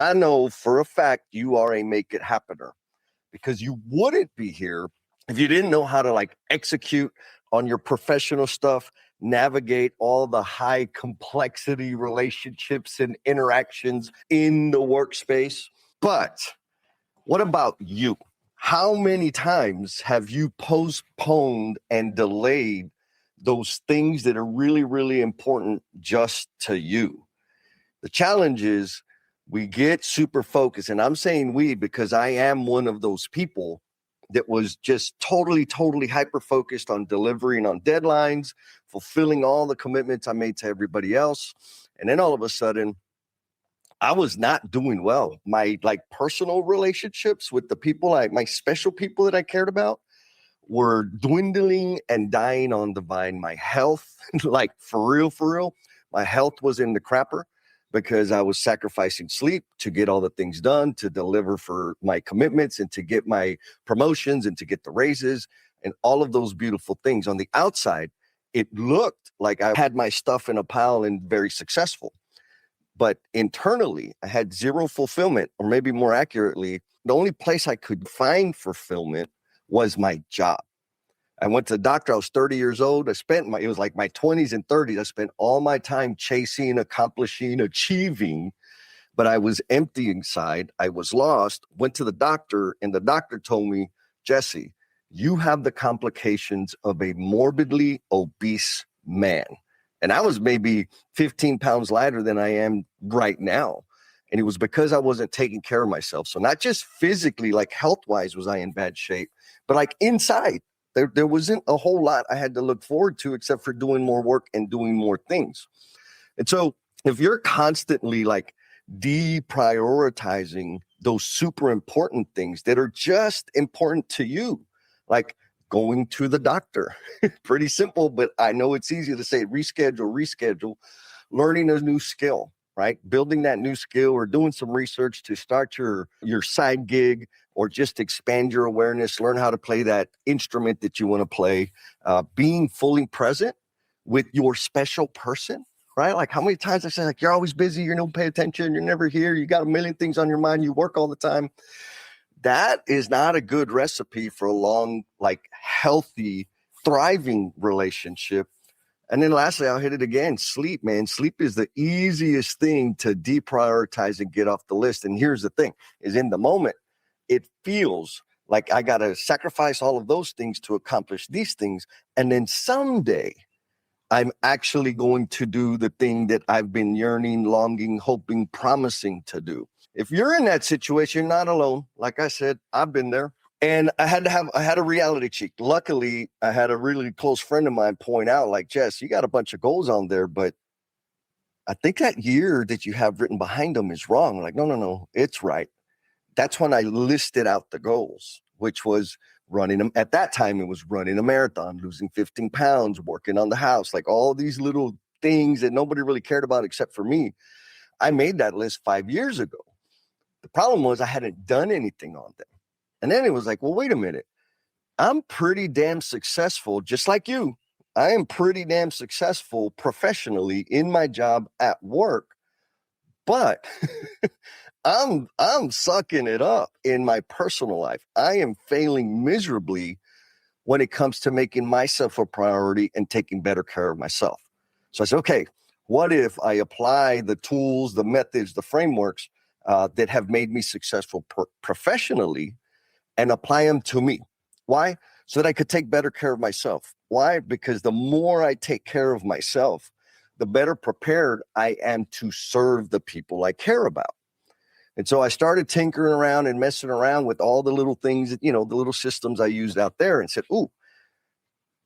I know for a fact you are a make it happener because you wouldn't be here if you didn't know how to like execute on your professional stuff, navigate all the high complexity relationships and interactions in the workspace. But what about you? How many times have you postponed and delayed those things that are really, really important just to you? The challenge is we get super focused, and I'm saying we because I am one of those people that was just totally, totally hyper focused on delivering on deadlines, fulfilling all the commitments I made to everybody else. And then all of a sudden, I was not doing well. My like personal relationships with the people my special people that I cared about were dwindling and dying on the vine. My health, like for real, my health was in the crapper because I was sacrificing sleep to get all the things done, to deliver for my commitments and to get my promotions and to get the raises and all of those beautiful things. On the outside, it looked like I had my stuff in a pile and very successful. But internally, I had zero fulfillment, or maybe more accurately, the only place I could find fulfillment was my job. I went to the doctor. I was 30 years old. It was like my 20s and 30s. I spent all my time chasing, accomplishing, achieving, but I was empty inside. I was lost. Went to the doctor, and the doctor told me, Jesse, you have the complications of a morbidly obese man. And I was maybe 15 pounds lighter than I am right now. And it was because I wasn't taking care of myself. So not just physically, like health-wise was I in bad shape, but like inside. There wasn't a whole lot I had to look forward to except for doing more work and doing more things. And so if you're constantly like deprioritizing those super important things that are just important to you, like going to the doctor, pretty simple, but I know it's easy to say reschedule, learning a new skill, right? Building that new skill or doing some research to start your side gig or just expand your awareness, learn how to play that instrument that you want to play, being fully present with your special person, right? Like how many times I say, like, you're always busy, you don't pay attention, you're never here, you got a million things on your mind, you work all the time. That is not a good recipe for a long, like healthy, thriving relationship. And then lastly, I'll hit it again. Sleep, man. Sleep is the easiest thing to deprioritize and get off the list. And here's the thing is in the moment, it feels like I got to sacrifice all of those things to accomplish these things. And then someday I'm actually going to do the thing that I've been yearning, longing, hoping, promising to do. If you're in that situation, you're not alone. Like I said, I've been there. And I had a reality check. Luckily, I had a really close friend of mine point out, like, Jess, you got a bunch of goals on there, but I think that year that you have written behind them is wrong. I'm like, no, it's right. That's when I listed out the goals, which was running them. At that time, it was running a marathon, losing 15 pounds, working on the house, like all these little things that nobody really cared about except for me. I made that list 5 years ago. The problem was I hadn't done anything on them. And then it was like, well, wait a minute. I'm pretty damn successful, just like you. I am pretty damn successful professionally in my job at work, but I'm sucking it up in my personal life. I am failing miserably when it comes to making myself a priority and taking better care of myself. So I said, okay, what if I apply the tools, the methods, the frameworks that have made me successful professionally and apply them to me? Why? So that I could take better care of myself. Why? Because the more I take care of myself, the better prepared I am to serve the people I care about. And so I started tinkering around and messing around with all the little things that, the little systems I used out there and said, ooh,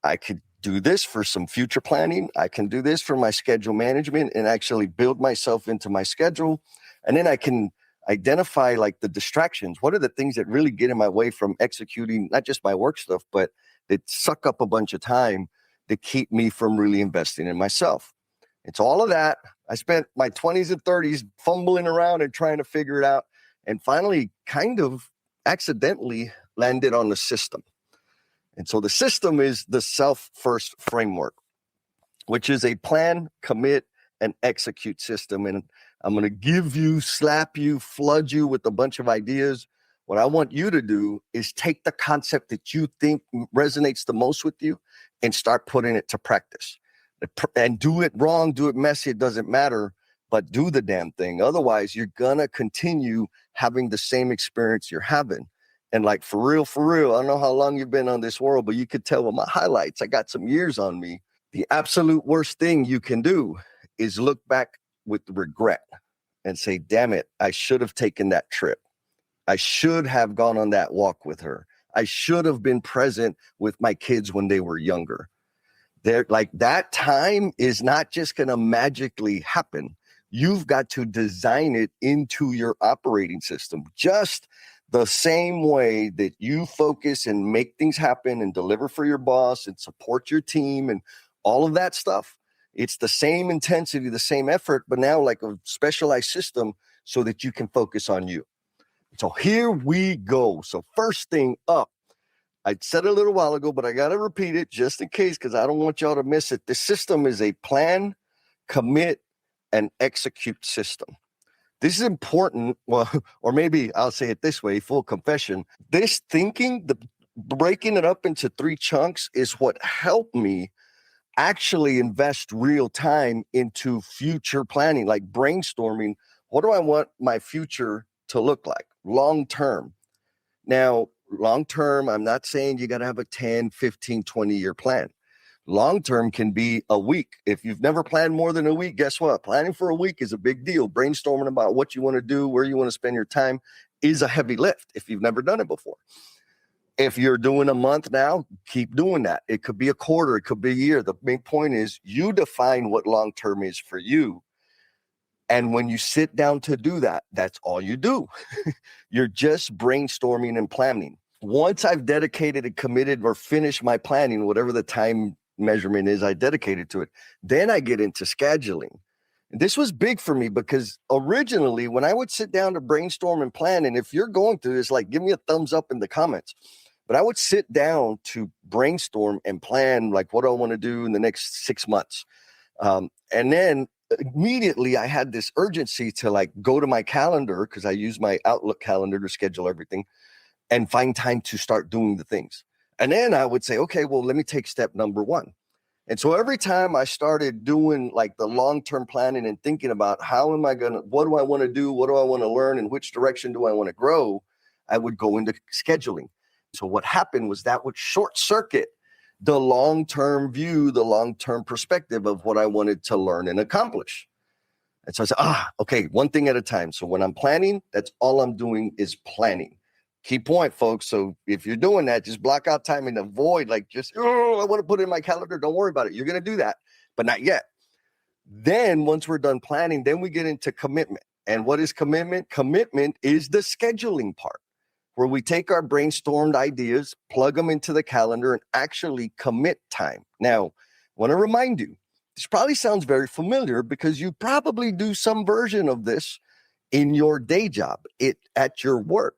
I could do this for some future planning. I can do this for my schedule management and actually build myself into my schedule. And then I can identify like the distractions. What are the things that really get in my way from executing not just my work stuff, but that suck up a bunch of time that keep me from really investing in myself? It's all of that. I spent my 20s and 30s fumbling around and trying to figure it out, and finally kind of accidentally landed on the system. And so the system is the self-first framework, which is a plan, commit, and execute system. And I'm going to give you, slap you, flood you with a bunch of ideas. What I want you to do is take the concept that you think resonates the most with you and start putting it to practice. And do it wrong, do it messy, it doesn't matter, but do the damn thing. Otherwise, you're going to continue having the same experience you're having. And like, for real, I don't know how long you've been on this world, but you could tell with my highlights, I got some years on me. The absolute worst thing you can do is look back with regret and say, damn it, I should have taken that trip. I should have gone on that walk with her. I should have been present with my kids when they were younger. They're like, that time is not just going to magically happen. You've got to design it into your operating system, just the same way that you focus and make things happen and deliver for your boss and support your team and all of that stuff. It's the same intensity, the same effort, but now like a specialized system so that you can focus on you. So here we go. So first thing up, I said a little while ago, but I got to repeat it just in case, because I don't want y'all to miss it. The system is a plan, commit, and execute system. This is important. Well, or maybe I'll say it this way, full confession. This thinking, breaking it up into 3 chunks is what helped me actually invest real time into future planning, like brainstorming. What do I want my future to look like long term? Now, long term, I'm not saying you got to have a 10, 15, 20-year plan. Long term can be a week. If you've never planned more than a week, guess what? Planning for a week is a big deal. Brainstorming about what you want to do, where you want to spend your time is a heavy lift if you've never done it before. If you're doing a month now, keep doing that. It could be a quarter, it could be a year. The main point is you define what long term is for you. And when you sit down to do that, that's all you do. You're just brainstorming and planning. Once I've dedicated and committed or finished my planning, whatever the time measurement is I dedicated to it, then I get into scheduling. And this was big for me because originally when I would sit down to brainstorm and plan, and if you're going through this, like, give me a thumbs up in the comments. But I would sit down to brainstorm and plan, like, what do I want to do in the next 6 months? And then immediately I had this urgency to like go to my calendar, because I use my Outlook calendar to schedule everything, and find time to start doing the things. And then I would say, okay, well, let me take step number 1. And so every time I started doing like the long-term planning and thinking about what do I want to do? What do I want to learn? And which direction do I want to grow? I would go into scheduling. So what happened was that would short circuit the long-term view, the long-term perspective of what I wanted to learn and accomplish. And so I said, okay, one thing at a time. So when I'm planning, that's all I'm doing is planning. Key point, folks. So if you're doing that, just block out time and avoid I want to put it in my calendar. Don't worry about it. You're going to do that, but not yet. Then once we're done planning, then we get into commitment. And what is commitment? Commitment is the scheduling part, where we take our brainstormed ideas, plug them into the calendar, and actually commit time. Now, I want to remind you, this probably sounds very familiar because you probably do some version of this in your day job, at your work.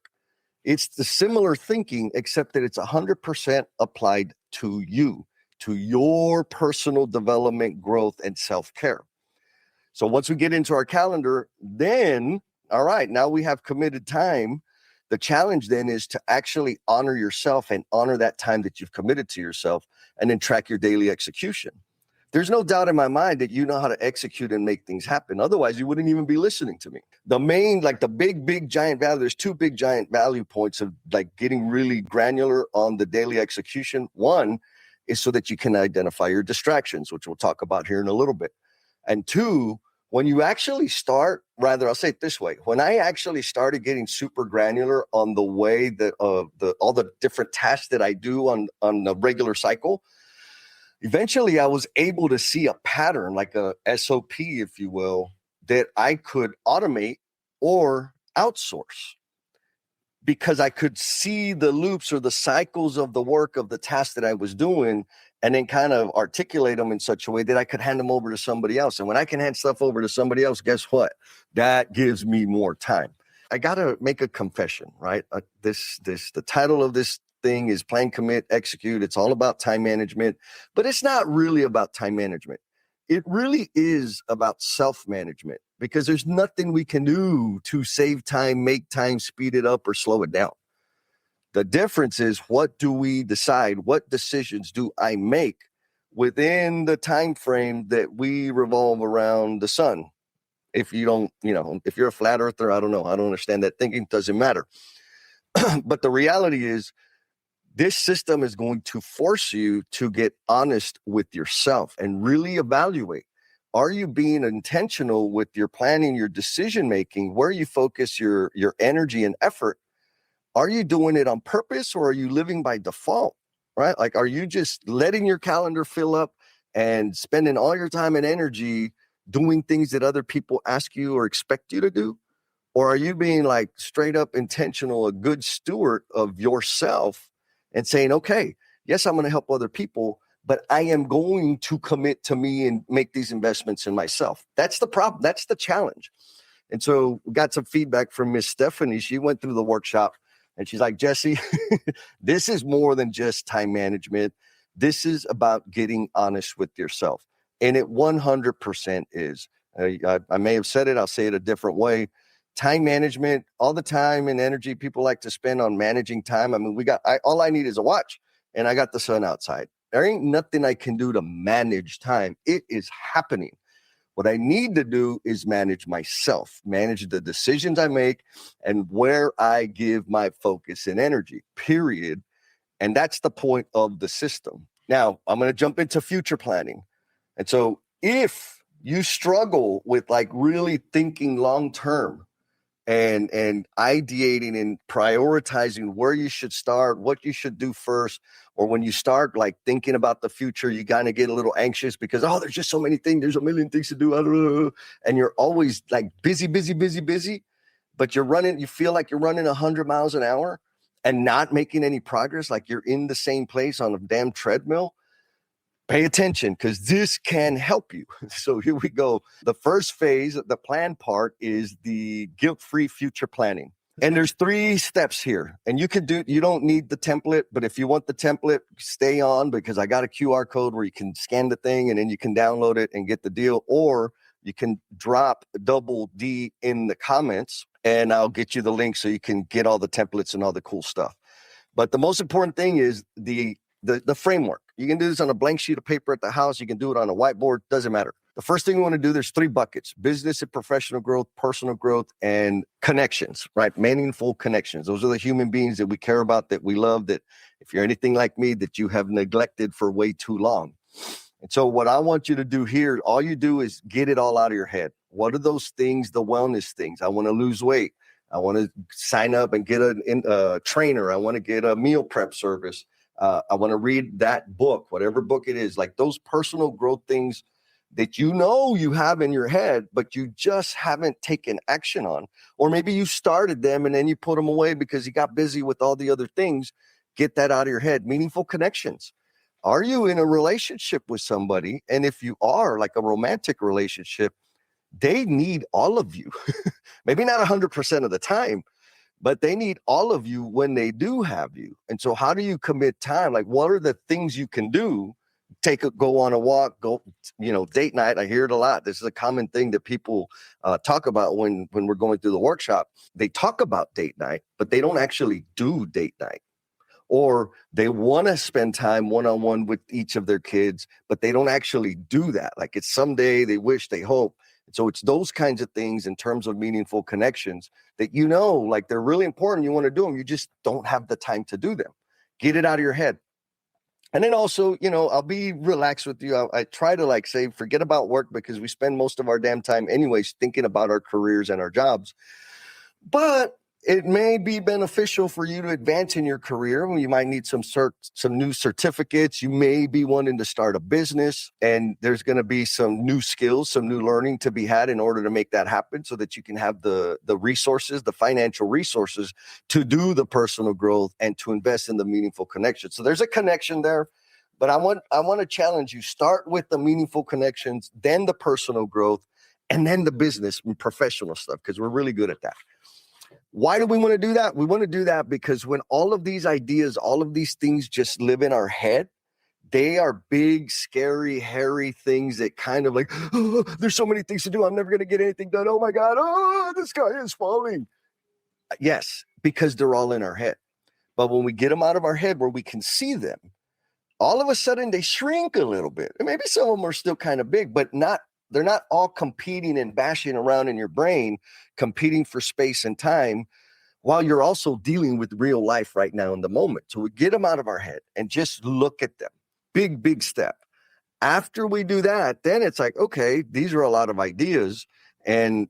It's the similar thinking, except that it's 100% applied to you, to your personal development, growth, and self-care. So once we get into our calendar, then, all right, now we have committed time. The challenge then is to actually honor yourself and honor that time that you've committed to yourself, and then track your daily execution. There's no doubt in my mind that you know how to execute and make things happen. Otherwise, you wouldn't even be listening to me. The main, like the big giant value, there's 2 big giant value points of like getting really granular on the daily execution. 1 is so that you can identify your distractions, which we'll talk about here in a little bit. And 2, when you actually start, I'll say it this way. When I actually started getting super granular on the way that all the different tasks that I do on a regular cycle, eventually I was able to see a pattern, like a SOP, if you will, that I could automate or outsource, because I could see the loops or the cycles of the work of the task that I was doing, and then kind of articulate them in such a way that I could hand them over to somebody else. And when I can hand stuff over to somebody else, guess what? That gives me more time. I got to make a confession, right? The title of this thing is Plan, Commit, Execute. It's all about time management, but it's not really about time management. It really is about self-management, because there's nothing we can do to save time, make time, speed it up, or slow it down. The difference is, what do we decide? What decisions do I make within the time frame that we revolve around the sun? If you don't, if you're a flat earther, I don't know. I don't understand that thinking. Doesn't matter. But the reality is, this system is going to force you to get honest with yourself and really evaluate. Are you being intentional with your planning, your decision making, where you focus your energy and effort? Are you doing it on purpose, or are you living by default, right? Like, are you just letting your calendar fill up and spending all your time and energy doing things that other people ask you or expect you to do? Or are you being like straight up intentional, a good steward of yourself and saying, okay, yes, I'm going to help other people, but I am going to commit to me and make these investments in myself. That's the problem. That's the challenge. And so we got some feedback from Miss Stephanie. She went through the workshop. And she's like, Jesse, this is more than just time management. This is about getting honest with yourself. And it 100% is. I may have said it. I'll say it a different way. Time management, all the time and energy people like to spend on managing time. I mean, all I need is a watch, and I got the sun outside. There ain't nothing I can do to manage time. It is happening. What I need to do is manage myself, manage the decisions I make and where I give my focus and energy, period. And that's the point of the system. Now, I'm going to jump into future planning. And so if you struggle with like really thinking long term and ideating and prioritizing where you should start, what you should do first, or when you start like thinking about the future, you kind of get a little anxious because, there's just so many things. There's a million things to do. I don't know. And you're always like busy, but you feel like you're running 100 miles an hour and not making any progress. Like you're in the same place on a damn treadmill. Pay attention, because this can help you. So here we go. The first phase, the plan part, is the guilt-free future planning. And there's 3 steps here. And you don't need the template, but if you want the template, stay on, because I got a QR code where you can scan the thing and then you can download it and get the deal. Or you can drop double D in the comments and I'll get you the link so you can get all the templates and all the cool stuff. But the most important thing is the framework. You can do this on a blank sheet of paper at the house. You can do it on a whiteboard. Doesn't matter. The first thing you want to do, there's 3 buckets: business and professional growth, personal growth, and connections, right? Meaningful connections. Those are the human beings that we care about, that we love, that if you're anything like me, that you have neglected for way too long. And so what I want you to do here, all you do is get it all out of your head. What are those things, the wellness things? I want to lose weight. I want to sign up and get a trainer. I want to get a meal prep service. I want to read that book, whatever book it is, like those personal growth things that you have in your head, but you just haven't taken action on. Or maybe you started them and then you put them away because you got busy with all the other things. Get that out of your head. Meaningful connections. Are you in a relationship with somebody? And if you are, like a romantic relationship, they need all of you. Maybe not 100% of the time, but they need all of you when they do have you. And so how do you commit time? Like, what are the things you can do? Go on a walk, date night. I hear it a lot. This is a common thing that people talk about when we're going through the workshop. They talk about date night, but they don't actually do date night. Or they want to spend time one-on-one with each of their kids, but they don't actually do that. Like, it's someday, they wish, they hope. So it's those kinds of things in terms of meaningful connections that, like, they're really important. You want to do them. You just don't have the time to do them. Get it out of your head. And then also, I'll be relaxed with you. I try to say, forget about work, because we spend most of our damn time anyways thinking about our careers and our jobs. But it may be beneficial for you to advance in your career. You might need some new certificates. You may be wanting to start a business, and there's going to be some new skills, some new learning to be had in order to make that happen, so that you can have the resources, the financial resources to do the personal growth and to invest in the meaningful connection. So there's a connection there, but I want to challenge you. Start with the meaningful connections, then the personal growth, and then the business and professional stuff, because we're really good at that. Why do we want to do that? We want to do that because when all of these ideas, all of these things just live in our head, They are big, scary, hairy things that kind of like, oh, there's so many things to do. I'm never going to get anything done. Oh my God. Oh, the sky is falling. Yes, because they're all in our head. But when we get them out of our head where we can see them, all of a sudden they shrink a little bit. And maybe some of them are still kind of big, but they're not all competing and bashing around in your brain, competing for space and time while you're also dealing with real life right now in the moment. So we get them out of our head and just look at them. Big, big step. After we do that, then it's like, okay, these are a lot of ideas. And,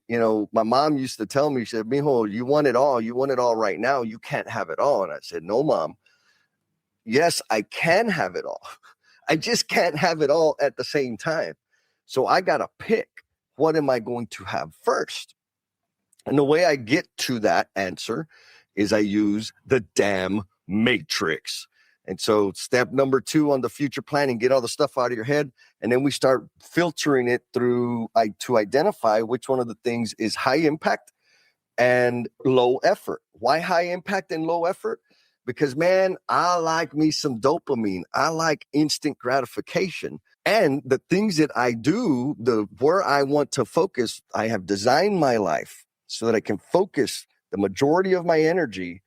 my mom used to tell me, she said, Mijo, you want it all right now. You can't have it all. And I said, no, Mom. Yes, I can have it all. I just can't have it all at the same time. So I got to pick, what am I going to have first? And the way I get to that answer is I use the damn matrix. And so step number 2 on the future planning, get all the stuff out of your head. And then we start filtering it through to identify which one of the things is high impact and low effort. Why high impact and low effort? Because, man, I like me some dopamine. I like instant gratification. And the things that I do, where I want to focus, I have designed my life so that I can focus the majority of my energy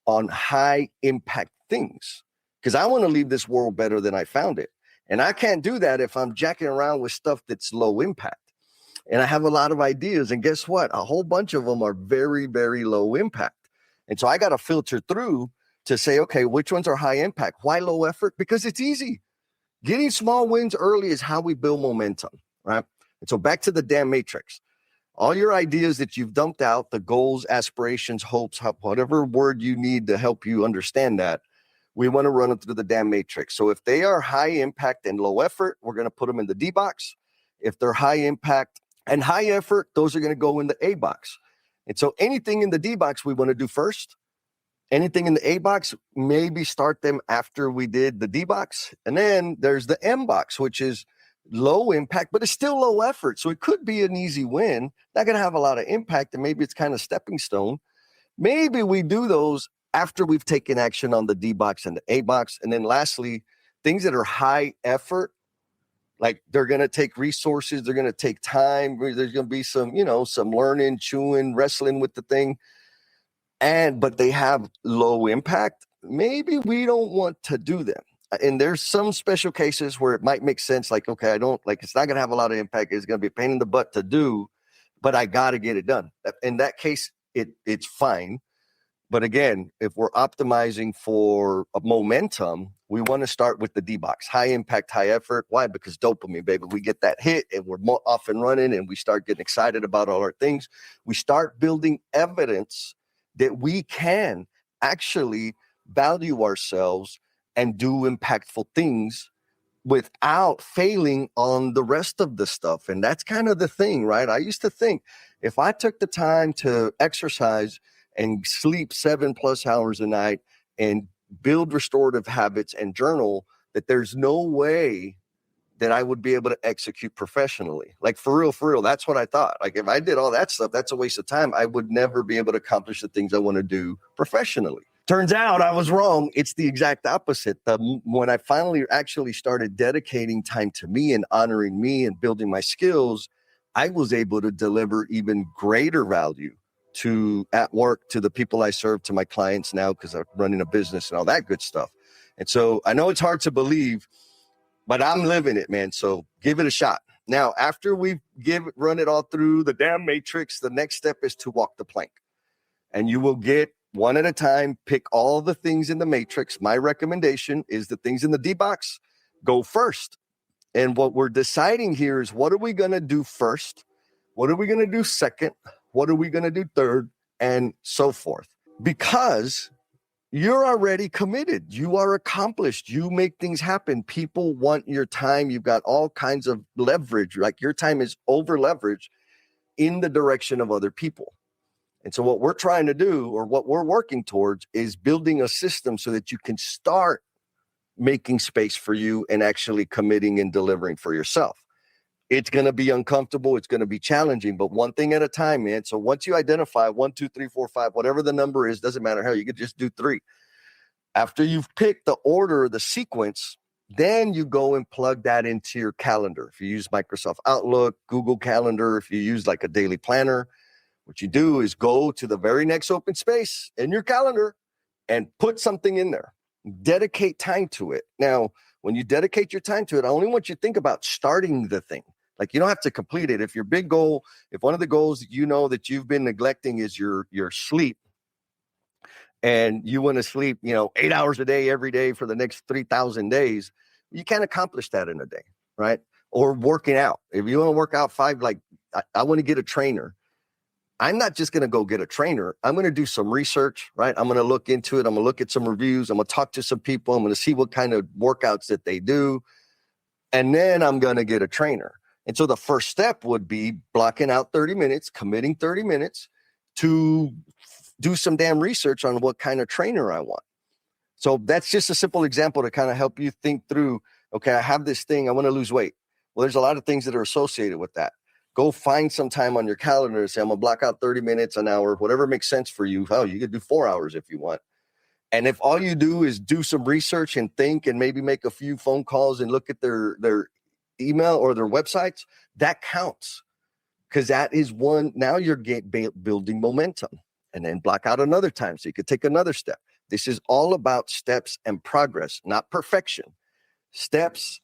on high impact things. Because I want to leave this world better than I found it. And I can't do that if I'm jacking around with stuff that's low impact. And I have a lot of ideas. And guess what? A whole bunch of them are very, very low impact. And so I got to filter through to say, okay, which ones are high impact? Why low effort? Because it's easy. Getting small wins early is how we build momentum, right? And so back to the damn matrix. All your ideas that you've dumped out, the goals, aspirations, hopes, whatever word you need to help you understand that, we want to run them through the damn matrix. So if they are high impact and low effort, we're going to put them in the D box. If they're high impact and high effort, those are going to go in the A box. And so anything in the D box we want to do first. Anything in the A box, maybe start them after we did the D box. And then there's the M box, which is low impact, but it's still low effort. So it could be an easy win. Not going to have a lot of impact, and maybe it's kind of stepping stone. Maybe we do those after we've taken action on the D box and the A box. And then lastly, things that are high effort, like they're going to take resources, they're going to take time. There's going to be some, some learning, chewing, wrestling with the thing. But they have low impact. Maybe we don't want to do them. And there's some special cases where it might make sense. Like, okay, it's not going to have a lot of impact. It's going to be a pain in the butt to do, but I got to get it done. In that case, it's fine. But again, if we're optimizing for a momentum, we want to start with the D box, high impact, high effort. Why? Because dopamine, baby, we get that hit and we're more off and running and we start getting excited about all our things. We start building evidence that we can actually value ourselves and do impactful things without failing on the rest of the stuff. And that's kind of the thing, right? I used to think if I took the time to exercise and sleep 7+ hours a night and build restorative habits and journal, that there's no way that I would be able to execute professionally. Like for real, that's what I thought. Like if I did all that stuff, that's a waste of time. I would never be able to accomplish the things I want to do professionally. Turns out I was wrong. It's the exact opposite. When I finally actually started dedicating time to me and honoring me and building my skills, I was able to deliver even greater value at work, to the people I serve, to my clients now, because I'm running a business and all that good stuff. And so I know it's hard to believe, but I'm living it, man. So give it a shot. Now, after we run it all through the damn matrix, the next step is to walk the plank. And you will get one at a time, pick all the things in the matrix. My recommendation is the things in the D box go first. And what we're deciding here is, what are we going to do first? What are we going to do second? What are we going to do third? And so forth. Because you're already committed. You are accomplished. You make things happen. People want your time. You've got all kinds of leverage. Like your time is over leveraged in the direction of other people. And so what we're trying to do, or what we're working towards, is building a system so that you can start making space for you and actually committing and delivering for yourself. It's going to be uncomfortable. It's going to be challenging, but one thing at a time, man. So once you identify 1, 2, 3, 4, 5, whatever the number is, doesn't matter how, you could just do 3. After you've picked the order or the sequence, Then you go and plug that into your calendar. If you use Microsoft Outlook, Google Calendar, if you use like a daily planner, what you do is go to the very next open space in your calendar and put something in there. Dedicate time to it. Now, when you dedicate your time to it, I only want you to think about starting the thing. Like, you don't have to complete it. If your big goal, if one of the goals that you know that you've been neglecting is your sleep, and you want to sleep, 8 hours a day every day for the next 3,000 days, you can't accomplish that in a day, right? Or working out. If you want to work out I want to get a trainer. I'm not just going to go get a trainer. I'm going to do some research, right? I'm going to look into it. I'm going to look at some reviews. I'm going to talk to some people. I'm going to see what kind of workouts that they do. And then I'm going to get a trainer. And so the first step would be blocking out 30 minutes, committing 30 minutes to do some damn research on what kind of trainer I want. So that's just a simple example to kind of help you think through, okay, I have this thing, I want to lose weight. Well, there's a lot of things that are associated with that. Go find some time on your calendar and say, I'm going to block out 30 minutes, an hour, whatever makes sense for you. Oh, you could do 4 hours if you want. And if all you do is do some research and think and maybe make a few phone calls and look at their email or their websites, that counts. Because that is one, now you're building momentum. And then block out another time so you could take another step. This is all about steps and progress, not perfection. Steps,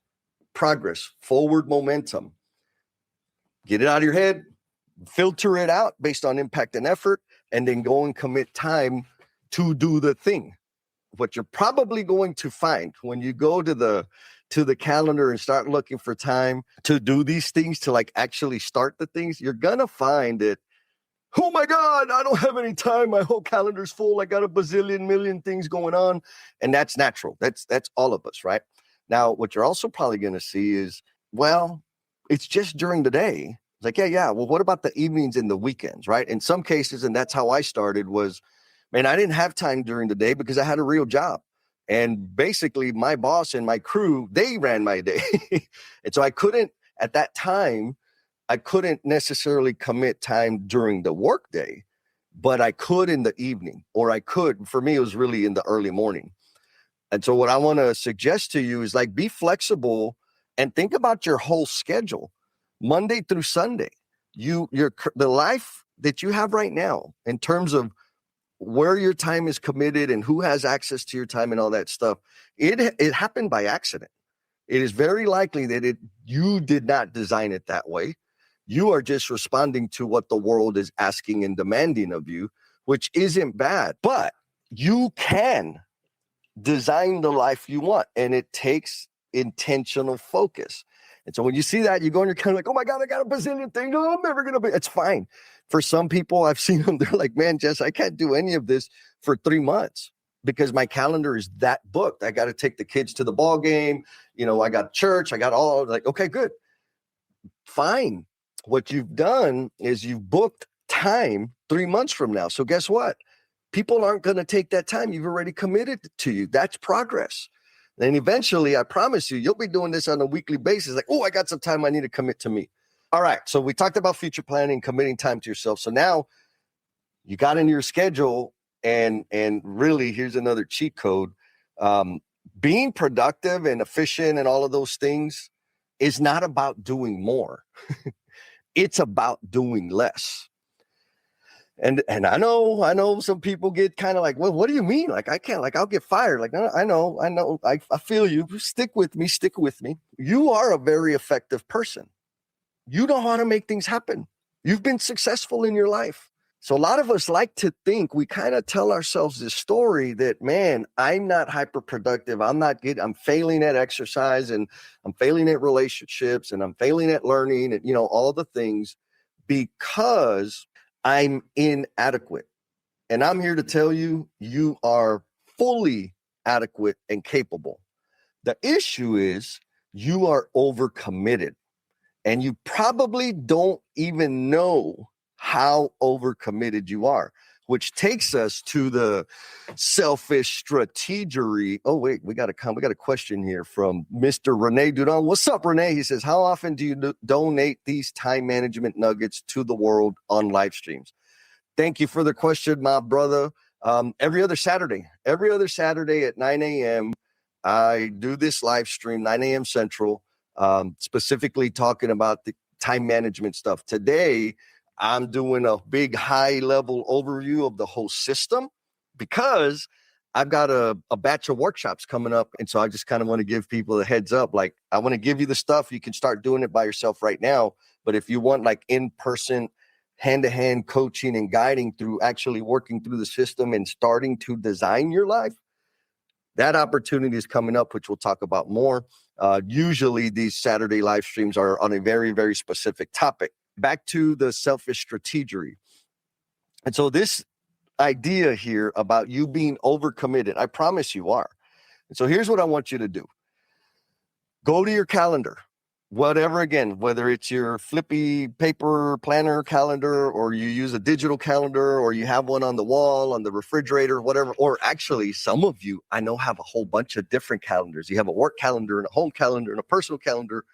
progress, forward momentum. Get it out of your head, filter it out based on impact and effort, and then go and commit time to do the thing. What you're probably going to find when you go to the calendar and start looking for time to do these things, to like actually start the things, you're going to find that, oh my God, I don't have any time. My whole calendar's full. I got a bazillion million things going on. And that's natural. That's all of us, right? Now, what you're also probably going to see is, well, it's just during the day. It's like, yeah. Well, what about the evenings and the weekends, right? In some cases, and that's how I started, was, man, I didn't have time during the day because I had a real job. And basically my boss and my crew, they ran my day. And so I couldn't, at that time, I couldn't necessarily commit time during the workday, but I could in the evening, or I could, for me, it was really in the early morning. And so what I want to suggest to you is, like, be flexible and think about your whole schedule, Monday through Sunday. The life that you have right now, in terms of where your time is committed and who has access to your time and all that stuff, it happened by accident. It is very likely that you did not design it that way. You are just responding to what the world is asking and demanding of you, which isn't bad, but you can design the life you want, and it takes intentional focus. And so when you see that, you go and you're kind of like, oh my God, I got a bazillion things. No, I'm never going to be. It's fine. For some people, I've seen them, they're like, man, Jess, I can't do any of this for 3 months because my calendar is that booked. I got to take the kids to the ball game. I got church. I got all, like, okay, good. Fine. What you've done is you've booked time 3 months from now. So guess what? People aren't going to take that time. You've already committed to you. That's progress. And eventually, I promise you, you'll be doing this on a weekly basis. Like, oh, I got some time I need to commit to me. All right. So we talked about future planning, committing time to yourself. So now you got into your schedule, and really, here's another cheat code. Being productive and efficient and all of those things is not about doing more. It's about doing less. And I know some people get kind of like, well, what do you mean? Like, I can't, like, I'll get fired. Like, no, I know. I feel you. Stick with me. You are a very effective person. You know how to make things happen. You've been successful in your life. So a lot of us like to think, we kind of tell ourselves this story that, man, I'm not hyper productive. I'm failing at exercise, and I'm failing at relationships, and I'm failing at learning, and, all the things, because I'm inadequate. And I'm here to tell you, you are fully adequate and capable. The issue is you are overcommitted, and you probably don't even know how overcommitted you are, which takes us to the selfish strategery. Oh, wait, we got a question here from Mr. Rene Dudon. What's up, Rene? He says, how often do you donate these time management nuggets to the world on live streams? Thank you for the question, my brother. Every other Saturday at 9 a.m., I do this live stream, 9 a.m. Central, specifically talking about the time management stuff. Today, I'm doing a big high level overview of the whole system because I've got a batch of workshops coming up. And so I just kind of want to give people a heads up. Like, I want to give you the stuff. You can start doing it by yourself right now. But if you want like in-person, hand-to-hand coaching and guiding through actually working through the system and starting to design your life, that opportunity is coming up, which we'll talk about more. Usually these Saturday live streams are on a very, very specific topic. Back to the selfish strategery. And so this idea here about you being overcommitted, I promise you are. And so here's what I want you to do. Go to your calendar, whatever, again, whether it's your flippy paper planner calendar, or you use a digital calendar, or you have one on the wall, on the refrigerator, whatever. Or actually, some of you I know have a whole bunch of different calendars. You have a work calendar and a home calendar and a personal calendar.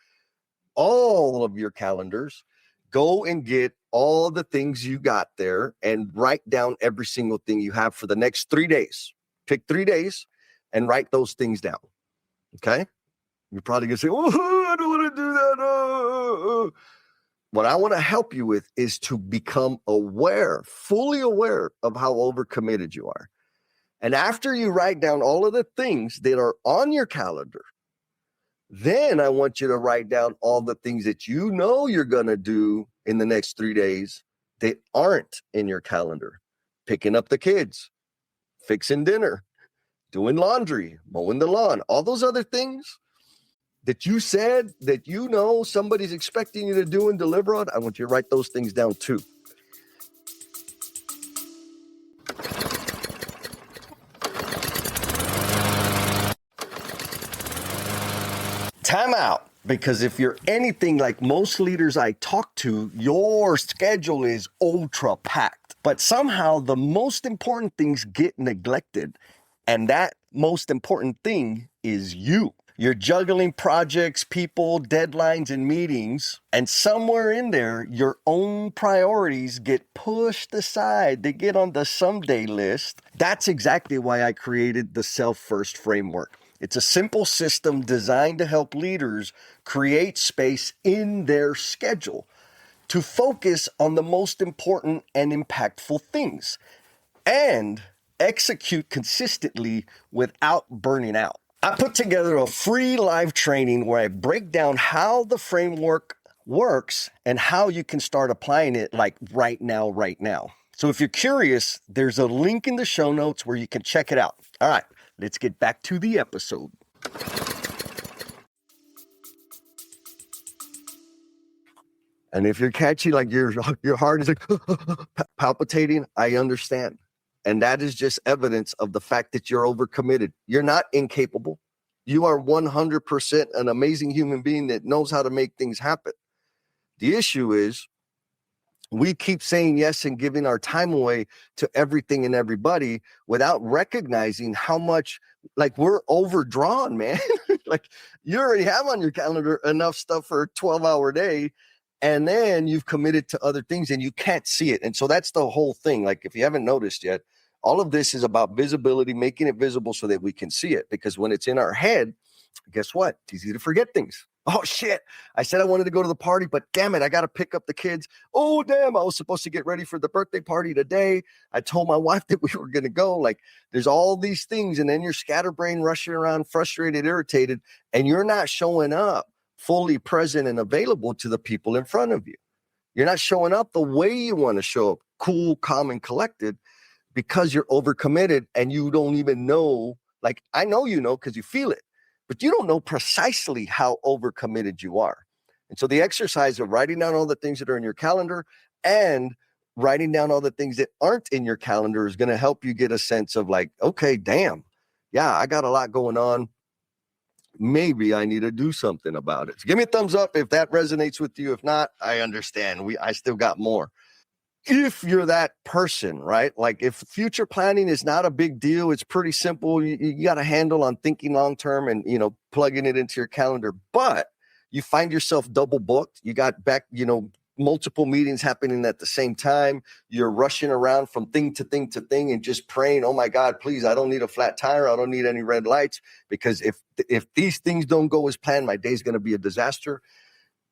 All of your calendars, go and get all the things you got there and write down every single thing you have for the next 3 days. Pick 3 days and write those things down. Okay? You're probably going to say, oh, I don't want to do that. What I want to help you with is to become aware, fully aware of how overcommitted you are. And after you write down all of the things that are on your calendar, then I want you to write down all the things that you know you're going to do in the next 3 days that aren't in your calendar. Picking up the kids, fixing dinner, doing laundry, mowing the lawn, all those other things that you said that you know somebody's expecting you to do and deliver on. I want you to write those things down too. Time out. Because if you're anything like most leaders I talk to, your schedule is ultra packed. But somehow the most important things get neglected. And that most important thing is you. You're juggling projects, people, deadlines, and meetings. And somewhere in there, your own priorities get pushed aside. They get on the someday list. That's exactly why I created the Self-First Framework. It's a simple system designed to help leaders create space in their schedule to focus on the most important and impactful things and execute consistently without burning out. I put together a free live training where I break down how the framework works and how you can start applying it like right now. So if you're curious, there's a link in the show notes where you can check it out. All right, let's get back to the episode. And if you're catchy, like your heart is like palpitating, I understand. And that is just evidence of the fact that you're overcommitted. You're not incapable. You are 100% an amazing human being that knows how to make things happen. The issue is we keep saying yes and giving our time away to everything and everybody without recognizing how much, like, we're overdrawn, man. Like, you already have on your calendar enough stuff for a 12-hour day, and then you've committed to other things and you can't see it. And so that's the whole thing. Like, if you haven't noticed yet, all of this is about visibility, making it visible so that we can see it. Because when it's in our head, guess what? It's easy to forget things. Oh, shit. I said I wanted to go to the party, but damn it, I got to pick up the kids. Oh, damn. I was supposed to get ready for the birthday party today. I told my wife that we were going to go. Like, there's all these things. And then you're scatterbrained, rushing around, frustrated, irritated, and you're not showing up fully present and available to the people in front of you. You're not showing up the way you want to show up, cool, calm, and collected, because you're overcommitted and you don't even know. Like, I know you know because you feel it, but you don't know precisely how overcommitted you are. And so the exercise of writing down all the things that are in your calendar and writing down all the things that aren't in your calendar is going to help you get a sense of like, okay, damn, yeah, I got a lot going on. Maybe I need to do something about it. So give me a thumbs up if that resonates with you. If not, I understand. I still got more. If you're that person, right? Like, if future planning is not a big deal, it's pretty simple. You got a handle on thinking long-term and, plugging it into your calendar, but you find yourself double booked. You got back, multiple meetings happening at the same time. You're rushing around from thing to thing to thing and just praying, oh my God, please, I don't need a flat tire. I don't need any red lights, because if these things don't go as planned, my day's going to be a disaster.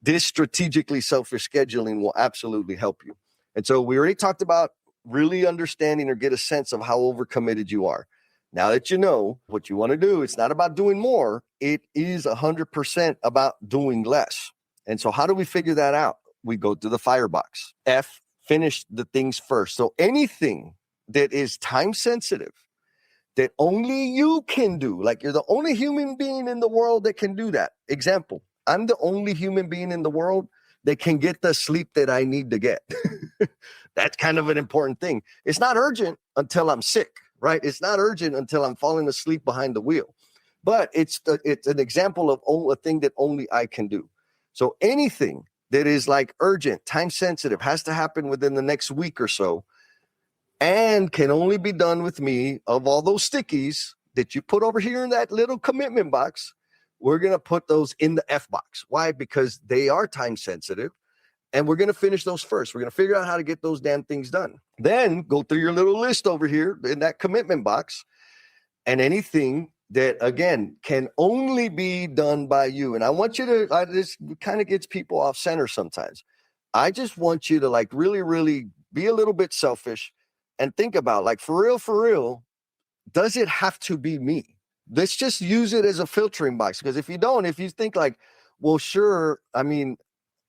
This strategically selfish scheduling will absolutely help you. And so we already talked about really understanding or get a sense of how overcommitted you are. Now that you know what you want to do, it's not about doing more. It is 100% about doing less. And so how do we figure that out? We go to the firebox. F, finish the things first. So anything that is time sensitive, that only you can do, like you're the only human being in the world that can do that. Example, I'm the only human being in the world that can get the sleep that I need to get. That's kind of an important thing. It's not urgent until I'm sick, right? It's not urgent until I'm falling asleep behind the wheel. But it's an example of a thing that only I can do. So anything that is like urgent, time sensitive, has to happen within the next week or so, and can only be done with me, of all those stickies that you put over here in that little commitment box, we're going to put those in the F box. Why? Because they are time sensitive, and we're going to finish those first. We're going to figure out how to get those damn things done. Then go through your little list over here in that commitment box, and anything that, again, can only be done by you. And I want you to, this kind of gets people off center sometimes. I just want you to like really, really be a little bit selfish and think about, like, for real, does it have to be me? Let's just use it as a filtering box. Because if you think like, well, sure, I mean,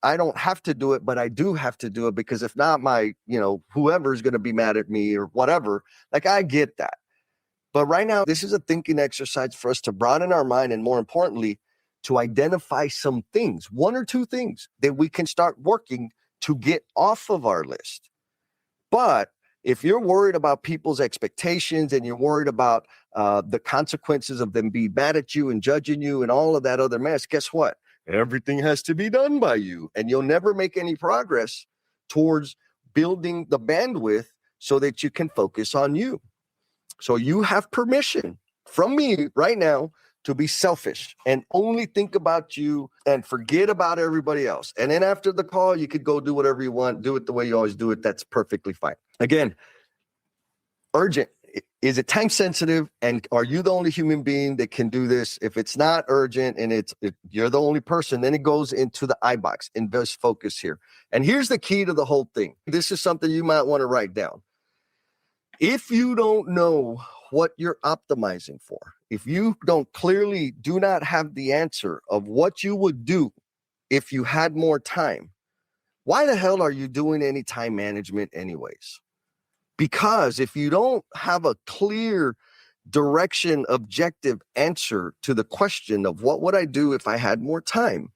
I don't have to do it, but I do have to do it, because if not, my, whoever's going to be mad at me or whatever. Like, I get that. But right now, this is a thinking exercise for us to broaden our mind, and more importantly, to identify some things, one or two things that we can start working to get off of our list. But if you're worried about people's expectations, and you're worried about the consequences of them being mad at you and judging you and all of that other mess, guess what? Everything has to be done by you, and you'll never make any progress towards building the bandwidth so that you can focus on you. So you have permission from me right now to be selfish and only think about you and forget about everybody else. And then after the call, you could go do whatever you want, do it the way you always do it. That's perfectly fine. Again, urgent. Is it time sensitive? And are you the only human being that can do this? If it's not urgent and you're the only person, then it goes into the I box. Invest focus here. And here's the key to the whole thing. This is something you might want to write down. If you don't know what you're optimizing for, if you do not have the answer of what you would do if you had more time, why the hell are you doing any time management anyways? Because if you don't have a clear direction, objective answer to the question of what would I do if I had more time,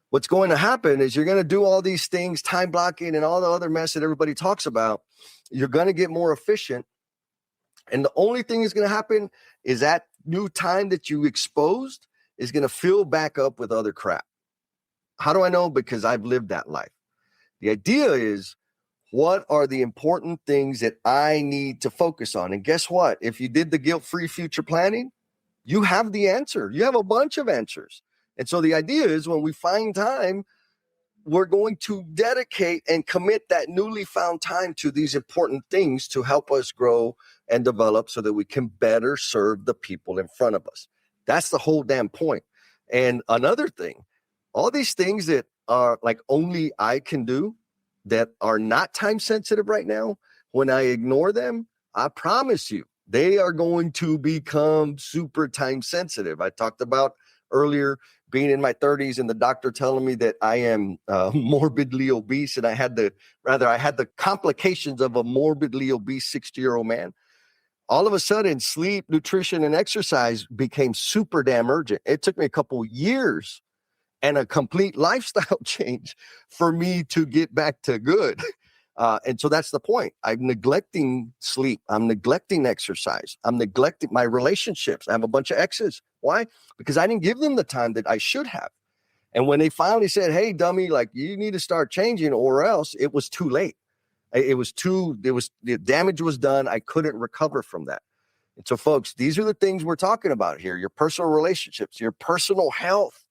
what's going to happen is you're going to do all these things, time blocking and all the other mess that everybody talks about. You're going to get more efficient. And the only thing that's going to happen is that new time that you exposed is going to fill back up with other crap. How do I know? Because I've lived that life. The idea is, what are the important things that I need to focus on? And guess what? If you did the guilt-free future planning, you have the answer. You have a bunch of answers. And so the idea is, when we find time, we're going to dedicate and commit that newly found time to these important things to help us grow and develop so that we can better serve the people in front of us. That's the whole damn point. And another thing, all these things that are like only I can do, that are not time sensitive right now, when I ignore them, I promise you, they are going to become super time sensitive. I talked about earlier being in my 30s and the doctor telling me that I am morbidly obese, and I had the complications of a morbidly obese 60-year-old man. All of a sudden, sleep, nutrition, and exercise became super damn urgent. It took me a couple years and a complete lifestyle change for me to get back to good. And so that's the point. I'm neglecting sleep. I'm neglecting exercise. I'm neglecting my relationships. I have a bunch of exes. Why? Because I didn't give them the time that I should have. And when they finally said, hey, dummy, like, you need to start changing, or else, it was too late. The damage was done. I couldn't recover from that. And so, folks, these are the things we're talking about here: your personal relationships, your personal health,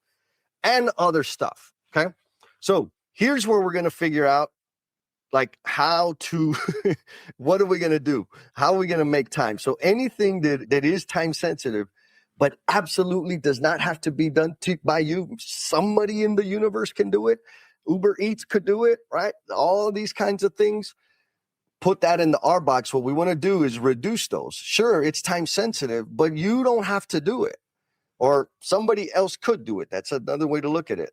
and other stuff. Okay. So Here's where we're going to figure out like how to, what are we going to do? How are we going to make time? So anything that is time sensitive, but absolutely does not have to be done by you. Somebody in the universe can do it. Uber Eats could do it, right? All of these kinds of things. Put that in the R box. What we want to do is reduce those. Sure, it's time sensitive, but you don't have to do it. Or somebody else could do it. That's another way to look at it.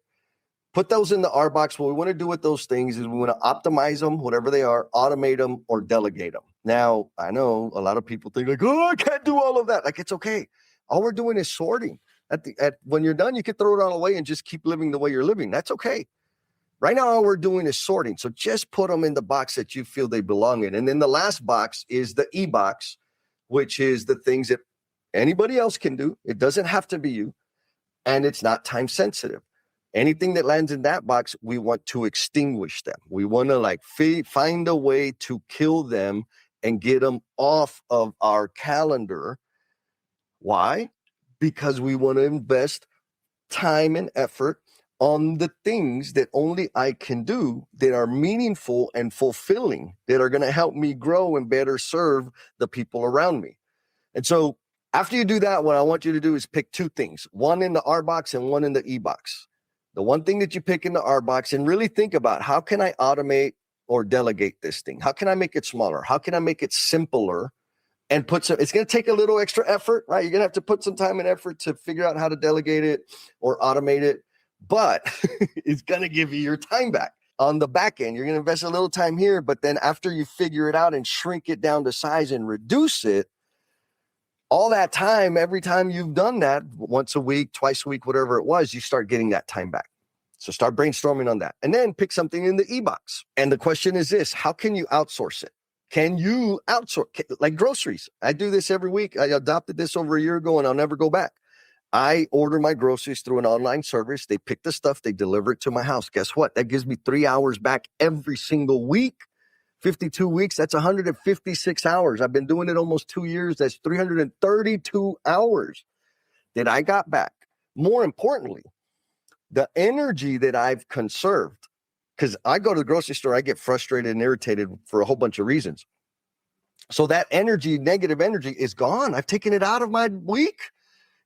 Put those in the R box. What we want to do with those things is we want to optimize them, whatever they are, automate them, or delegate them. Now, I know a lot of people think like, oh, I can't do all of that. Like, it's okay. All we're doing is sorting. When you're done, you can throw it all away and just keep living the way you're living. That's okay. Right now, all we're doing is sorting. So just put them in the box that you feel they belong in. And then the last box is the E box, which is the things that anybody else can do. It doesn't have to be you. And it's not time sensitive. Anything that lands in that box, we want to extinguish them. We want to like find a way to kill them and get them off of our calendar. Why? Because we want to invest time and effort on the things that only I can do that are meaningful and fulfilling, that are going to help me grow and better serve the people around me. And so after you do that, what I want you to do is pick two things, one in the R box and one in the E box. The one thing that you pick in the R box, and really think about, how can I automate or delegate this thing? How can I make it smaller? How can I make it simpler? And it's going to take a little extra effort, right? You're going to have to put some time and effort to figure out how to delegate it or automate it, but it's going to give you your time back. On the back end, you're going to invest a little time here, but then after you figure it out and shrink it down to size and reduce it, all that time, every time you've done that, once a week, twice a week, whatever it was, you start getting that time back. So start brainstorming on that. And then pick something in the E-box. And the question is this: how can you outsource it? Can you outsource, like groceries? I do this every week. I adopted this over a year ago and I'll never go back. I order my groceries through an online service. They pick the stuff, they deliver it to my house. Guess what? That gives me 3 hours back every single week. 52 weeks, that's 156 hours. I've been doing it almost 2 years. That's 332 hours that I got back. More importantly, the energy that I've conserved, because I go to the grocery store, I get frustrated and irritated for a whole bunch of reasons. So that energy, negative energy, is gone. I've taken it out of my week,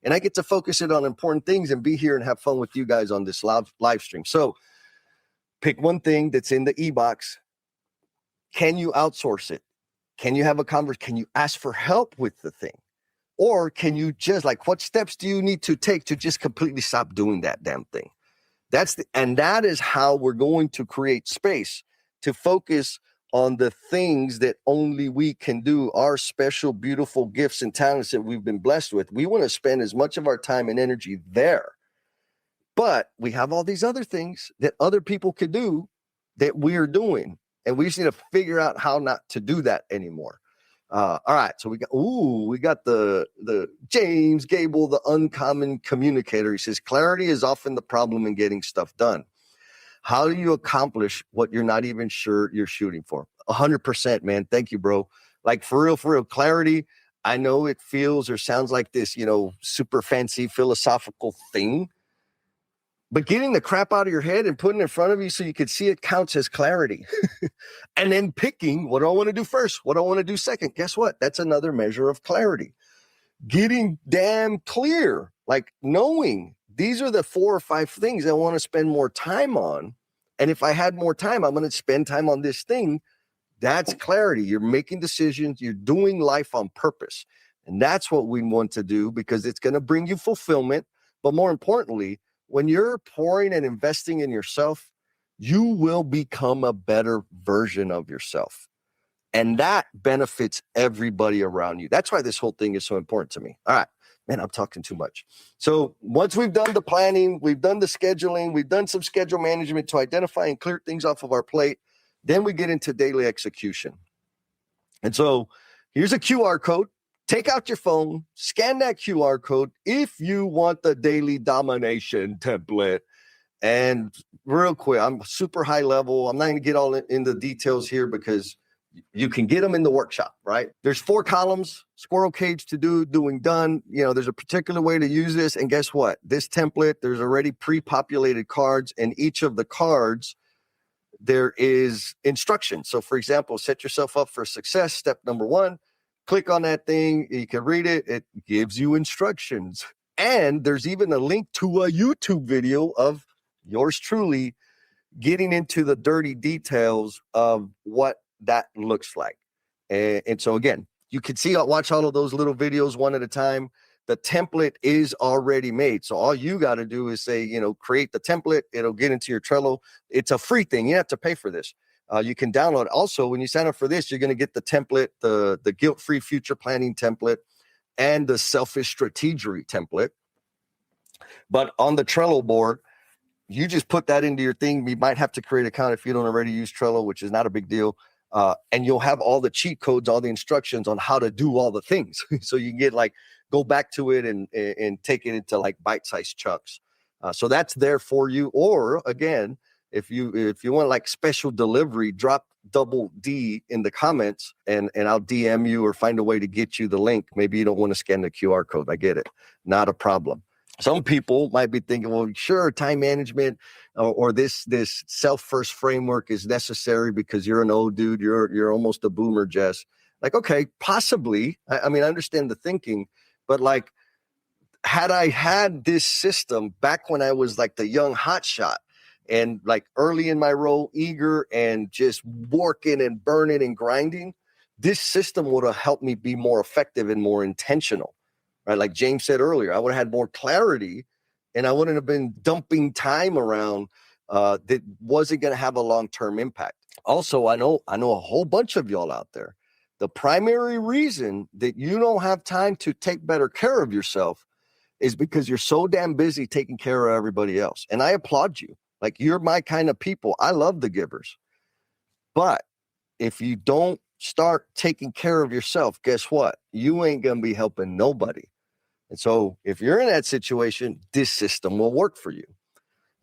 and I get to focus it on important things and be here and have fun with you guys on this live stream. So pick one thing that's in the E-box. Can you outsource it? Can you have a conversation? Can you ask for help with the thing? Or can you just what steps do you need to take to just completely stop doing that damn thing? And that is how we're going to create space to focus on the things that only we can do, our special, beautiful gifts and talents that we've been blessed with. We want to spend as much of our time and energy there. But we have all these other things that other people could do that we're doing. And we just need to figure out how not to do that anymore. All right. So we got the James Gable, the uncommon communicator. He says, clarity is often the problem in getting stuff done. How do you accomplish what you're not even sure you're shooting for? 100%, man. Thank you, bro. Like for real, clarity. I know it feels or sounds like this, super fancy philosophical thing. But getting the crap out of your head and putting it in front of you so you can see it counts as clarity. And then picking what do I want to do first? What do I want to do second? Guess what? That's another measure of clarity. Getting damn clear, like knowing these are the 4 or 5 things I want to spend more time on. And if I had more time, I'm going to spend time on this thing. That's clarity. You're making decisions. You're doing life on purpose. And that's what we want to do because it's going to bring you fulfillment. But more importantly, when you're pouring and investing in yourself, you will become a better version of yourself. And that benefits everybody around you. That's why this whole thing is so important to me. All right, man, I'm talking too much. So once we've done the planning, we've done the scheduling, we've done some schedule management to identify and clear things off of our plate, then we get into daily execution. And so here's a QR code. Take out your phone, scan that QR code if you want the daily domination template. And real quick, I'm super high level. I'm not going to get all in the details here because you can get them in the workshop, right? There's 4 columns, squirrel cage to do, doing, done. There's a particular way to use this. And guess what? This template, there's already pre-populated cards, and each of the cards there is instruction. So for example, set yourself up for success. Step number 1, click on that thing. You can read it. It gives you instructions. And there's even a link to a YouTube video of yours truly getting into the dirty details of what that looks like. And so again, you can watch all of those little videos one at a time. The template is already made. So all you got to do is say, create the template. It'll get into your Trello. It's a free thing. You have to pay for this. You can download. Also, when you sign up for this, you're going to get the template, the guilt-free future planning template, and the selfish strategery template. But on the Trello board, you just put that into your thing. You might have to create an account if you don't already use Trello, which is not a big deal. And you'll have all the cheat codes, all the instructions on how to do all the things. So you can go back to it and take it into like bite-sized chunks. So that's there for you. Or again, if you want like special delivery, drop double D in the comments and I'll DM you or find a way to get you the link. Maybe you don't want to scan the QR code. I get it. Not a problem. Some people might be thinking, well, sure, time management or this self-first framework is necessary because you're an old dude. You're almost a boomer, Jess. Like, okay, possibly. I mean, I understand the thinking, but like, had I had this system back when I was like the young hotshot and like early in my role, eager and just working and burning and grinding, this system would have helped me be more effective and more intentional. Right? Like James said earlier, I would have had more clarity and I wouldn't have been dumping time around that wasn't going to have a long-term impact. Also, I know a whole bunch of y'all out there. The primary reason that you don't have time to take better care of yourself is because you're so damn busy taking care of everybody else. And I applaud you. Like, you're my kind of people. I love the givers. But if you don't start taking care of yourself, guess what? You ain't going to be helping nobody. And so if you're in that situation, this system will work for you.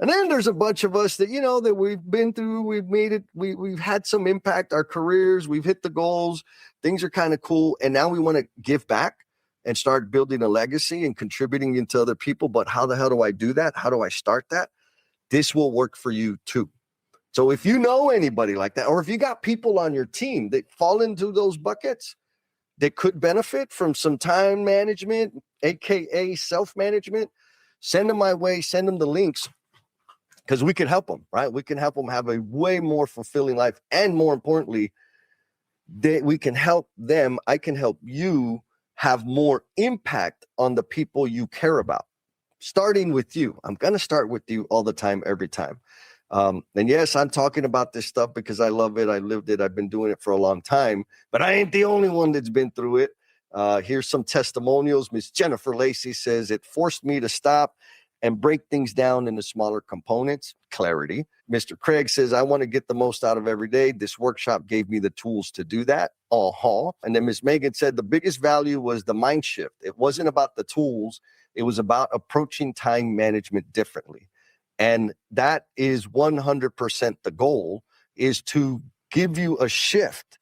And then there's a bunch of us that, that we've been through, we've made it, we've had some impact, our careers, we've hit the goals, things are kind of cool. And now we want to give back and start building a legacy and contributing into other people. But how the hell do I do that? How do I start that? This will work for you too. So if you know anybody like that, or if you got people on your team that fall into those buckets that could benefit from some time management, AKA self-management, send them my way, send them the links, because we can help them, right? We can help them have a way more fulfilling life. And more importantly, we can help them. I can help you have more impact on the people you care about, starting with you. I'm going to start with you all the time, every time. And yes, I'm talking about this stuff because I love it. I lived it. I've been doing it for a long time, but I ain't the only one that's been through it. Here's some testimonials. Miss Jennifer Lacey says, it forced me to stop and break things down into smaller components. Clarity. Mr. Craig says, I want to get the most out of every day. This workshop gave me the tools to do that. And then Miss Megan said, the biggest value was the mind shift. It wasn't about the tools. It was about approaching time management differently. And that is 100% the goal, is to give you a shift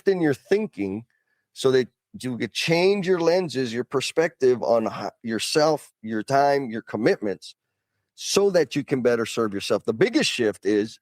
in your thinking so that you could change your lenses, your perspective on yourself, your time, your commitments, so that you can better serve yourself. The biggest shift is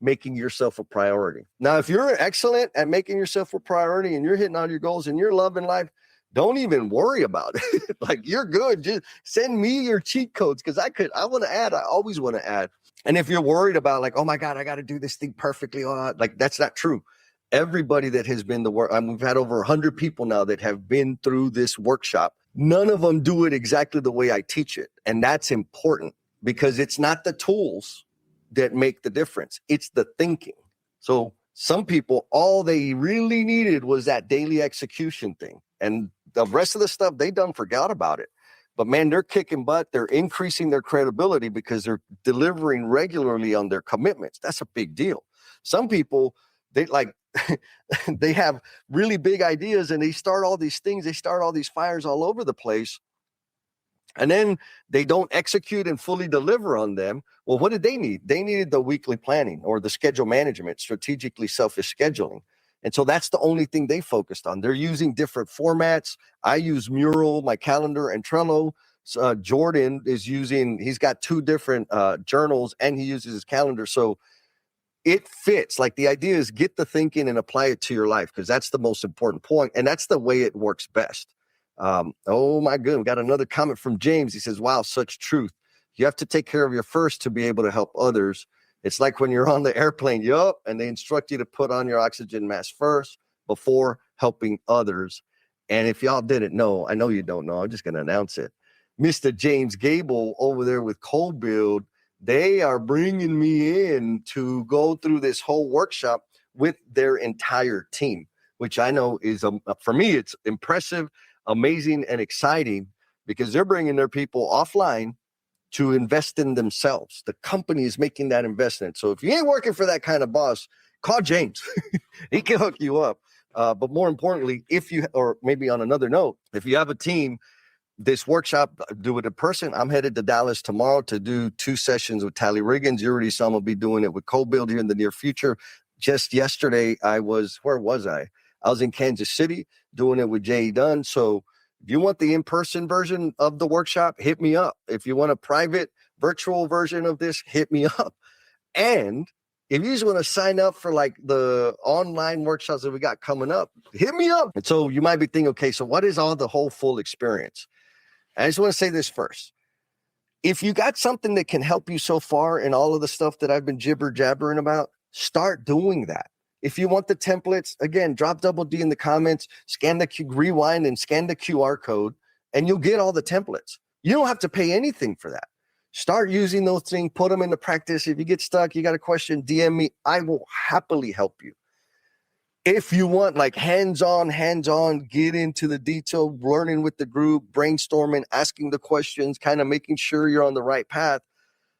making yourself a priority. Now, if you're excellent at making yourself a priority and you're hitting all your goals and you're loving life, don't even worry about it. Like, you're good. Just send me your cheat codes, because I want to add. I always want to add. And if you're worried about like, oh my God, I got to do this thing perfectly, like, that's not true. Everybody that has been we've had over 100 people now that have been through this workshop. None of them do it exactly the way I teach it. And that's important, because it's not the tools that make the difference. It's the thinking. So some people, all they really needed was that daily execution thing. And the rest of the stuff, they done forgot about it. But man, they're kicking butt. They're increasing their credibility because they're delivering regularly on their commitments. That's a big deal. Some people, they they have really big ideas and they start all these things. They start all these fires all over the place. And then they don't execute and fully deliver on them. Well, what did they need? They needed the weekly planning or the schedule management, strategically selfish scheduling. And so that's the only thing they focused on. They're using different formats. I use Mural, my calendar, and Trello. Jordan is he's got 2 different journals, and he uses his calendar. So it fits. Like the idea is get the thinking and apply it to your life, because that's the most important point, and that's the way it works best. Oh my goodness, we got another comment from James. He says, wow, such truth. You have to take care of you first to be able to help others. It's like when you're on the airplane, and they instruct you to put on your oxygen mask first before helping others. And if y'all didn't know, I know you don't know, I'm just going to announce it. Mr. James Gable over there with CoBuild, they are bringing me in to go through this whole workshop with their entire team, which I know is, for me, it's impressive, amazing, and exciting, because they're bringing their people offline to invest in themselves. The company is making that investment. So if you ain't working for that kind of boss, call James. He can hook you up. But more importantly, or maybe on another note, if you have a team, this workshop, do it in person. I'm headed to Dallas tomorrow to do 2 sessions with Tally Riggins. You already saw I'm going to be doing it with CoBuild here in the near future. Just yesterday, where was I? I was in Kansas City doing it with Jay Dunn. So if you want the in-person version of the workshop, hit me up. If you want a private virtual version of this, hit me up. And if you just want to sign up for like the online workshops that we got coming up, hit me up. And so you might be thinking, okay, so what is the whole full experience? I just want to say this first. If you got something that can help you so far in all of the stuff that I've been jibber jabbering about, start doing that. If you want the templates, again, drop Double D in the comments, rewind and scan the QR code, and you'll get all the templates. You don't have to pay anything for that. Start using those things, put them into practice. If you get stuck, you got a question, DM me. I will happily help you. If you want like hands-on, get into the detail, learning with the group, brainstorming, asking the questions, kind of making sure you're on the right path,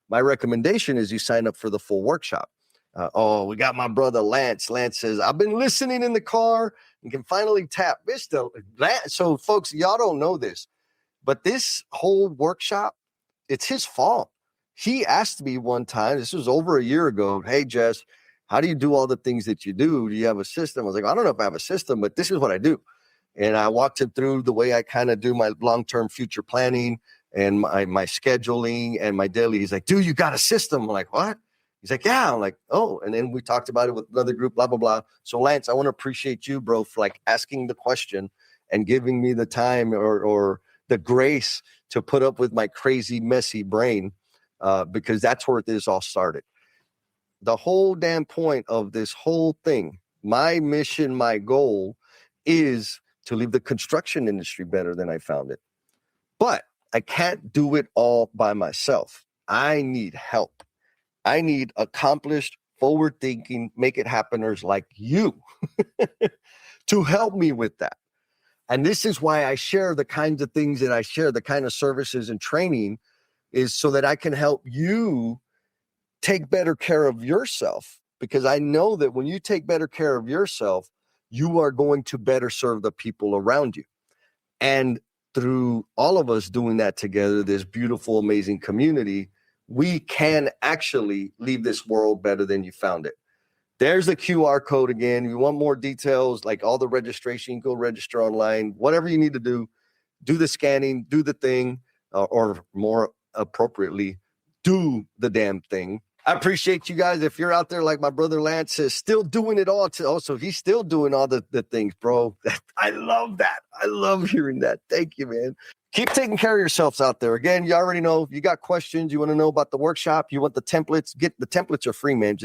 my recommendation is you sign up for the full workshop. We got my brother Lance. Lance says, I've been listening in the car and can finally tap. So folks, y'all don't know this, but this whole workshop, it's his fault. He asked me one time, this was over a year ago, hey, Jess, how do you do all the things that you do? Do you have a system? I was like, I don't know if I have a system, but this is what I do. And I walked him through the way I kind of do my long-term future planning and my scheduling and my daily. He's like, dude, you got a system. I'm like, what? He's like, yeah. I'm like, oh. And then we talked about it with another group, blah, blah, blah. So Lance, I want to appreciate you, bro, for like asking the question and giving me the time or the grace to put up with my crazy, messy brain, because that's where this all started. The whole damn point of this whole thing, my mission, my goal is to leave the construction industry better than I found it. But I can't do it all by myself. I need help. I need accomplished, forward-thinking, make-it-happeners like you to help me with that. And this is why I share the kinds of things that I share, the kind of services and training, is so that I can help you take better care of yourself, because I know that when you take better care of yourself, you are going to better serve the people around you. And through all of us doing that together, this beautiful, amazing community, we can actually leave this world better than you found it. There's the QR code again. If you want more details, like all the registration, go register online, whatever you need to do the scanning, do the thing, or more appropriately, do the damn thing. I appreciate you guys. If you're out there like my brother Lance is still doing it all. Also, he's still doing all the things, bro. I love that. I love hearing that. Thank you, man. Keep taking care of yourselves out there. Again, you already know, if you got questions, you want to know about the workshop, you want the templates, the templates are free, man.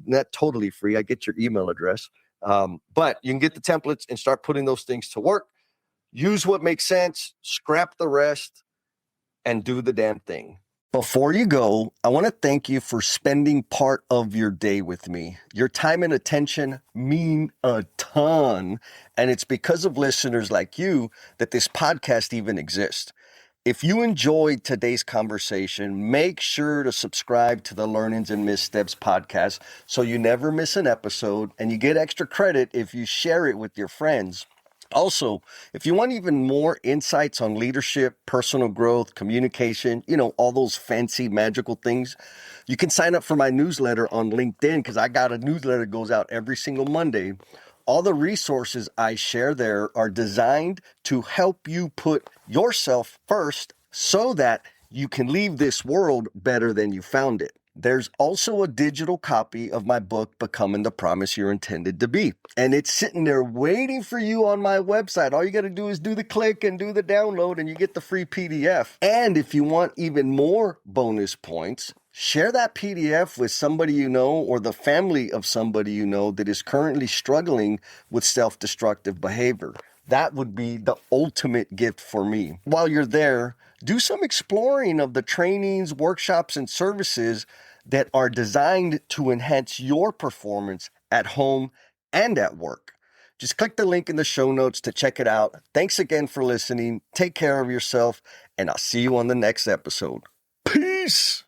Not totally free. I get your email address. But you can get the templates and start putting those things to work. Use what makes sense, scrap the rest, and do the damn thing. Before you go, I want to thank you for spending part of your day with me. Your time and attention mean a ton, and it's because of listeners like you that this podcast even exists. If you enjoyed today's conversation, make sure to subscribe to the Learnings and Missteps podcast so you never miss an episode, and you get extra credit if you share it with your friends. Also, if you want even more insights on leadership, personal growth, communication, all those fancy magical things, you can sign up for my newsletter on LinkedIn, because I got a newsletter that goes out every single Monday. All the resources I share there are designed to help you put yourself first so that you can leave this world better than you found it. There's also a digital copy of my book, Becoming the Promise You're Intended to Be. And it's sitting there waiting for you on my website. All you got to do is do the click and do the download, and you get the free PDF. And if you want even more bonus points, share that PDF with somebody you know or the family of somebody you know that is currently struggling with self-destructive behavior. That would be the ultimate gift for me. While you're there, do some exploring of the trainings, workshops, and services that are designed to enhance your performance at home and at work. Just click the link in the show notes to check it out. Thanks again for listening. Take care of yourself, and I'll see you on the next episode. Peace.